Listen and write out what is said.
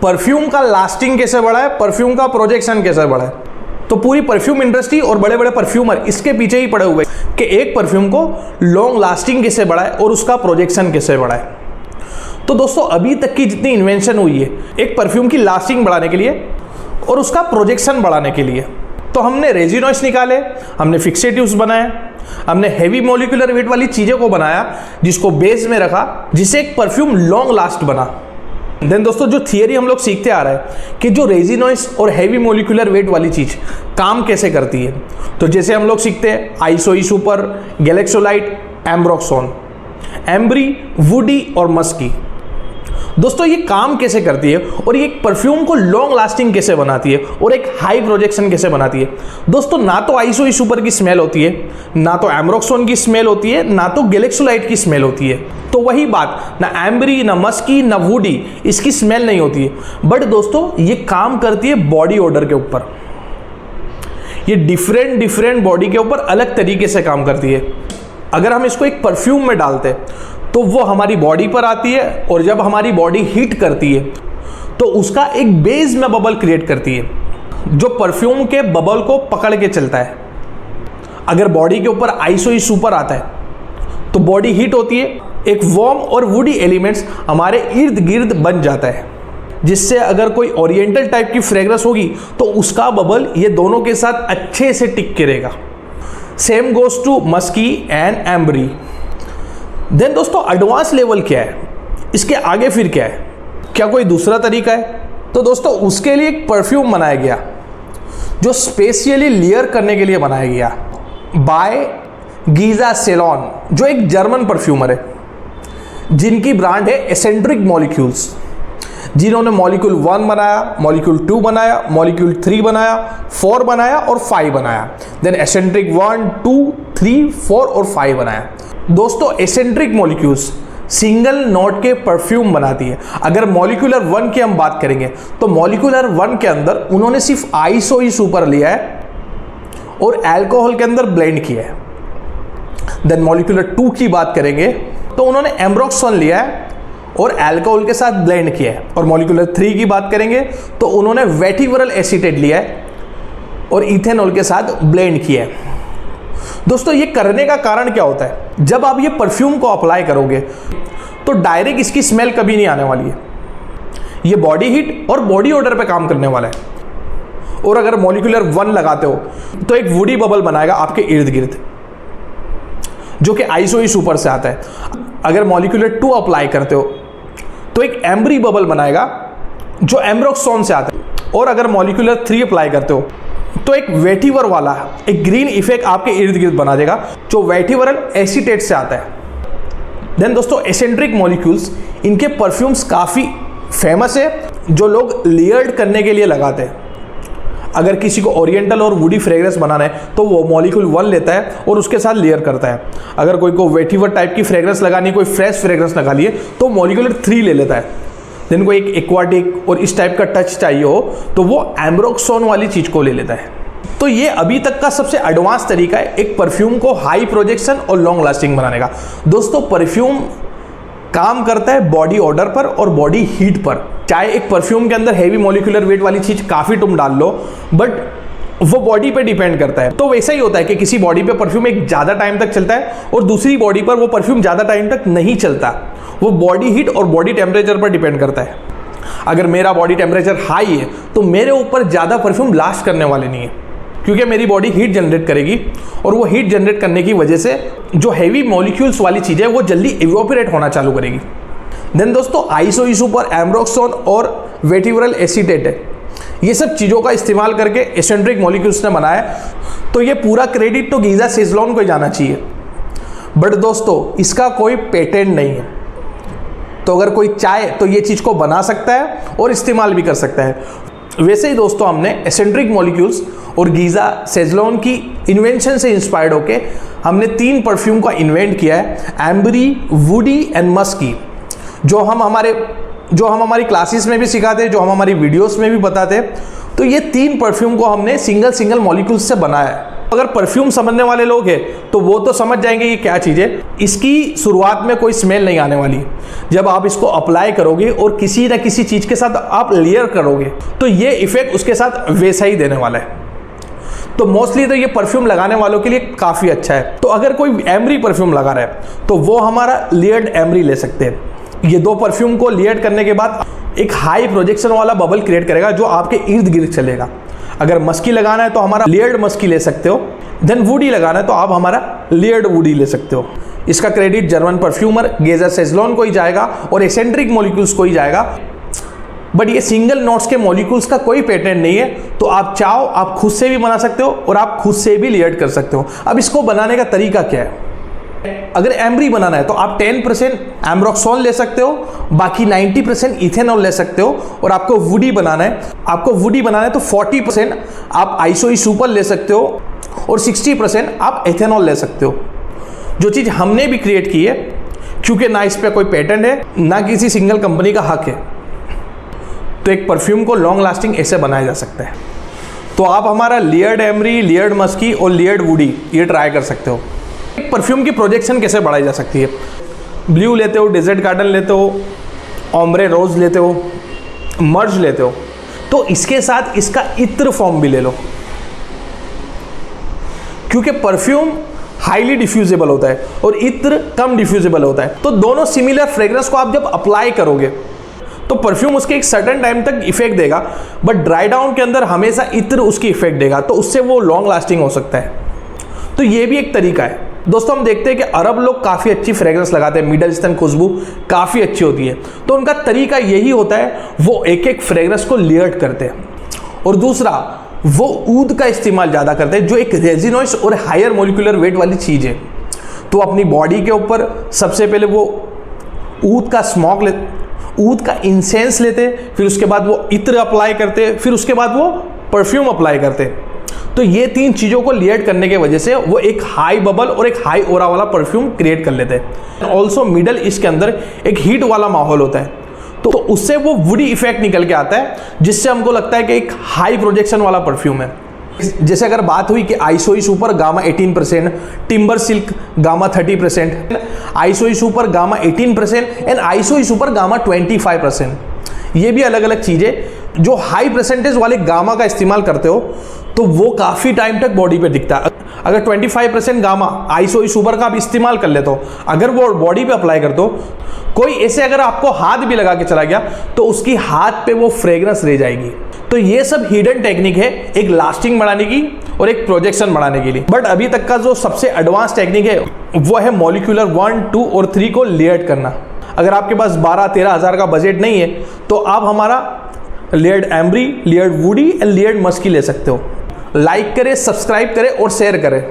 Perfume का lasting कैसे बढ़ा है, परफ्यूम का प्रोजेक्शन कैसे बढ़ा है। तो पूरी परफ्यूम इंडस्ट्री और बड़े बड़े परफ्यूमर इसके पीछे ही पड़े हुए कि एक परफ्यूम को लॉन्ग लास्टिंग कैसे बढ़ाए और उसका प्रोजेक्शन कैसे बढ़ाए। तो दोस्तों अभी तक की जितनी इन्वेंशन हुई है एक परफ्यूम की लास्टिंग बढ़ाने के लिए और उसका प्रोजेक्शन बढ़ाने के लिए, तो हमने रेजिनॉइड्स निकाले, हमने फिक्सेटिव्स बनाए, हमने हेवी मॉलिक्यूलर वेट वाली चीज़ों को बनाया जिसको बेस में रखा, जिससे एक परफ्यूम लॉन्ग लास्ट बना। देन दोस्तों जो थियरी हम लोग सीखते आ रहे हैं कि जो रेजिनॉइड्स और हेवी मॉलिक्यूलर वेट वाली चीज़ काम कैसे करती है, तो जैसे हम लोग सीखते हैं आइसोई सुपर, गैलेक्सोलाइट, एम्ब्रोक्सोन, एम्ब्री, वुडी और मस्की। दोस्तों ये काम कैसे करती है और ये एक परफ्यूम को लॉन्ग लास्टिंग कैसे बनाती है और एक हाई प्रोजेक्शन कैसे बनाती है। दोस्तों ना तो आइसोई सुपर की स्मेल होती है, ना तो एम्ब्रोक्सोन की स्मेल होती है, ना तो गैलेक्सोलाइट की स्मेल होती है। तो वही बात, ना एम्ब्री, ना मस्की, ना वुडी, इसकी स्मेल नहीं होती है। बट दोस्तों ये काम करती है बॉडी ओडर के ऊपर। ये डिफरेंट बॉडी के ऊपर अलग तरीके से काम करती है। अगर हम इसको एक परफ्यूम में डालते तो वो हमारी बॉडी पर आती है और जब हमारी बॉडी हीट करती है तो उसका एक बेस में बबल क्रिएट करती है जो परफ्यूम के बबल को पकड़ के चलता है। अगर बॉडी के ऊपर आइसोई सुपर आता है तो बॉडी हीट होती है, एक वार्म और वुडी एलिमेंट्स हमारे इर्द गिर्द बन जाता है, जिससे अगर कोई ओरिएंटल टाइप की फ्रेग्रेंस होगी तो उसका बबल ये दोनों के साथ अच्छे से टिक के रहेगा। Same goes to musky and ambery. Then दोस्तों एडवांस लेवल क्या है, इसके आगे फिर क्या है, क्या कोई दूसरा तरीका है? तो दोस्तों उसके लिए एक परफ्यूम बनाया गया जो स्पेशली लेयर करने के लिए बनाया गया बाय गीजा सेलॉन, जो एक जर्मन परफ्यूमर है जिनकी ब्रांड है एसेंट्रिक मॉलिक्यूल्स, जिन्होंने मॉलिक्यूल 1 बनाया, मॉलिक्यूल 2 बनाया, मॉलिक्यूल 3 बनाया, 4 बनाया और 5 बनाया। देन एसेंट्रिक 1, 2, 3, 4 और 5 बनाया। दोस्तों एसेंट्रिक मॉलिक्यूल्स सिंगल नोट के परफ्यूम बनाती है। अगर मॉलिक्यूलर 1 की हम बात करेंगे तो मॉलिक्यूलर 1 के अंदर उन्होंने सिर्फ आइसोई सुपर लिया है और अल्कोहल के अंदर ब्लेंड किया है। देन मॉलिक्यूलर 2 की बात करेंगे तो उन्होंने एम्ब्रोक्सोन लिया है और अल्कोहल के साथ ब्लेंड किया है। और मॉलिक्यूलर 3 की बात करेंगे तो उन्होंने वेटिवरल एसीटेट लिया है और इथेनॉल के साथ ब्लेंड किया है। दोस्तों ये करने का कारण क्या होता है, जब आप ये परफ्यूम को अप्लाई करोगे तो डायरेक्ट इसकी स्मेल कभी नहीं आने वाली है। ये बॉडी हीट और बॉडी ओडर पे काम करने वाला है। और अगर मॉलिक्यूलर 1 लगाते हो तो एक वुडी बबल बनाएगा आपके इर्द गिर्द जो कि आइसोई सुपर से आता है। अगर मॉलिक्यूलर 2 अप्लाई करते हो तो एक एम्ब्री बबल बनाएगा जो एम्ब्रोक्सोन से आता है। और अगर मॉलिक्यूलर 3 अप्लाई करते हो तो एक वेटिवर वाला एक ग्रीन इफेक्ट आपके इर्द गिर्द बना देगा जो वेटिवरल एसीटेट से आता है। देन दोस्तों एसेंट्रिक मॉलिक्यूल्स, इनके परफ्यूम्स काफ़ी फेमस है जो लोग लेयर्ड करने के लिए लगाते हैं। अगर किसी को ओरिएंटल और वुडी फ्रेग्रेंस बनाना है तो वो मॉलिक्यूल 1 लेता है और उसके साथ लेयर करता है। अगर कोई को वेटिवर टाइप की फ्रेग्रेंस लगानी, कोई फ्रेश फ्रेग्रेंस लगा लिए तो मॉलिक्यूलर 3 ले लेता है। देन को एक एक्वाटिक और इस टाइप का टच चाहिए हो तो वो एम्ब्रोक्सोन वाली चीज़ को ले लेता है। तो ये अभी तक का सबसे एडवांस तरीका है एक परफ्यूम को हाई प्रोजेक्शन और लॉन्ग लास्टिंग बनाने का। दोस्तों परफ्यूम काम करता है बॉडी ऑर्डर पर और बॉडी हीट पर। चाहे एक परफ्यूम के अंदर हेवी मॉलिक्यूलर वेट वाली चीज़ काफ़ी तुम डाल लो, बट वो बॉडी पे डिपेंड करता है। तो वैसा ही होता है कि किसी बॉडी पे परफ्यूम एक ज़्यादा टाइम तक चलता है और दूसरी बॉडी पर वो परफ्यूम ज़्यादा टाइम तक नहीं चलता। वो बॉडी हीट और बॉडी टेम्परेचर पर डिपेंड करता है। अगर मेरा बॉडी टेम्परेचर हाई है तो मेरे ऊपर ज़्यादा परफ्यूम लास्ट करने वाले नहीं है, क्योंकि मेरी बॉडी हीट जनरेट करेगी और वो हीट जनरेट करने की वजह से जो हेवी मॉलिक्यूल्स वाली चीज़ें वो जल्दी इवोपरेट होना चालू करेगी। देन दोस्तों आइसोई सुपर, एम्ब्रोक्सोन और वेटिवरल एसीटेट है, ये सब चीज़ों का इस्तेमाल करके एसेंट्रिक मॉलिक्यूल्स ने बनाया। तो ये पूरा क्रेडिट तो गीजा सेजलॉन को ही जाना चाहिए, बट दोस्तों इसका कोई पेटेंट नहीं है। तो अगर कोई चाहे तो ये चीज़ को बना सकता है और इस्तेमाल भी कर सकता है। वैसे ही दोस्तों हमने एसेंट्रिक मॉलिक्यूल्स और गीजा सेजलॉन की इन्वेंशन से इंस्पायर्ड होके हमने 3 परफ्यूम का इन्वेंट किया है, एम्बरी, वुडी एंड मस्की, जो हम हमारे जो हम हमारी क्लासेस में भी सिखाते हैं, जो हम हमारी वीडियोस में भी बताते हैं। तो ये 3 परफ्यूम को हमने सिंगल मॉलिक्यूल्स से बनाया है। अगर परफ्यूम समझने वाले लोग हैं तो वो तो समझ जाएंगे ये क्या चीज़ है। इसकी शुरुआत में कोई स्मेल नहीं आने वाली। जब आप इसको अप्लाई करोगे और किसी ना किसी चीज़ के साथ आप लेयर करोगे तो ये इफेक्ट उसके साथ वैसा ही देने वाला है। तो मोस्टली तो ये परफ्यूम लगाने वालों के लिए काफ़ी अच्छा है। तो अगर कोई एमरी परफ्यूम लगा रहा है तो वो हमारा लेयर्ड एमरी ले सकते हैं। ये 2 परफ्यूम को लेयर करने के बाद एक हाई प्रोजेक्शन वाला बबल क्रिएट करेगा जो आपके इर्द गिर्द चलेगा। अगर मस्की लगाना है तो हमारा लेयर्ड मस्की ले सकते हो। देन वुडी लगाना है तो आप हमारा लेयर्ड वुडी ले सकते हो। इसका क्रेडिट जर्मन परफ्यूमर गेजर सेजलॉन को ही जाएगा और एसेंट्रिक मॉलिक्यूल्स को ही जाएगा। बट ये सिंगल नोट्स के मॉलिक्यूल्स का कोई पेटेंट नहीं है। तो आप चाहो आप खुद से भी बना सकते हो और आप खुद से भी लेयर्ड कर सकते हो। अब इसको बनाने का तरीका क्या है? अगर एमरी बनाना है तो आप 10% एम्ब्रोक्सोल ले सकते हो, बाकी 90% इथेनॉल ले सकते हो। और आपको वुडी बनाना है तो 40% आप आइसोई सुपर ले सकते हो और 60% आप इथेनॉल ले सकते हो। जो चीज़ हमने भी क्रिएट की है, क्योंकि ना इस पर कोई पेटेंट है ना किसी सिंगल कंपनी का हक है, तो एक परफ्यूम को लॉन्ग लास्टिंग ऐसे बनाया जा सकता है। तो आप हमारा लेयर्ड एमरी, लेयर्ड मस्की और लेयर्ड वुडी ये ट्राई कर सकते हो। एक परफ्यूम की प्रोजेक्शन कैसे बढ़ाई जा सकती है? ब्लू लेते हो, डेजर्ट गार्डन लेते हो, ओम्ब्रे रोज लेते हो, मर्ज लेते हो, तो इसके साथ इसका इत्र फॉर्म भी ले लो, क्योंकि परफ्यूम हाईली डिफ्यूजेबल होता है और इत्र कम डिफ्यूजेबल होता है। तो दोनों सिमिलर फ्रेग्रेंस को आप जब अप्लाई करोगे तो परफ्यूम उसके एक सर्टेन टाइम तक इफेक्ट देगा, बट ड्राई डाउन के अंदर हमेशा इत्र उसकी इफेक्ट देगा, तो उससे वो लॉन्ग लास्टिंग हो सकता है। तो ये भी एक तरीका है। दोस्तों हम देखते हैं कि अरब लोग काफ़ी अच्छी फ्रेग्रेंस लगाते हैं, मिडल ईस्टर्न खुशबू काफ़ी अच्छी होती है। तो उनका तरीका यही होता है, वो एक एक फ्रेग्रेंस को लेयर्ड करते हैं। और दूसरा, वो ऊद का इस्तेमाल ज़्यादा करते हैं, जो एक रेजिनोइस और हायर मोलिकुलर वेट वाली चीज़ है। तो अपनी बॉडी के ऊपर सबसे पहले वो ऊद का स्मोक ऊद का इंसेंस लेते, फिर उसके बाद वो इत्र अप्लाई करते, फिर उसके बाद वो परफ्यूम अप्लाई करते। तो ये 3 चीज़ों को लेयर्ड करने की वजह से वो एक हाई बबल और एक हाई ओरा वाला परफ्यूम क्रिएट कर लेते हैं। ऑल्सो मिडल ईस्ट के अंदर एक हीट वाला माहौल होता है, तो उससे वो वुडी इफेक्ट निकल के आता है, जिससे हमको लगता है कि एक हाई प्रोजेक्शन वाला परफ्यूम है। जैसे अगर बात हुई कि iso E super gamma 18%, timber silk gamma 30%, iso E super gamma 18% and iso E super gamma 25%। ये भी अलग अलग चीज़ें जो हाई परसेंटेज वाले गामा का इस्तेमाल करते हो तो वो काफ़ी टाइम तक बॉडी पे दिखता है। अगर 25% गामा आइसोई सुपर का आप इस्तेमाल कर लेते हो, अगर वो बॉडी पे अप्लाई कर दो, कोई ऐसे अगर आपको हाथ भी लगा के चला गया तो उसकी हाथ पे वो फ्रेग्रेंस रह जाएगी। तो ये सब हिडन टेक्निक है एक लास्टिंग बढ़ाने की और एक प्रोजेक्शन बढ़ाने के लिए। बट अभी तक का जो सबसे एडवांस टेक्निक है वो है मॉलिक्यूलर 1, 2 और 3 को लेयर्ड करना। अगर आपके पास 12-13 हज़ार का बजट नहीं है तो आप हमारा layered ambery, layered woody and layered musky ले सकते हो। लाइक करें, सब्सक्राइब करें और शेयर करें।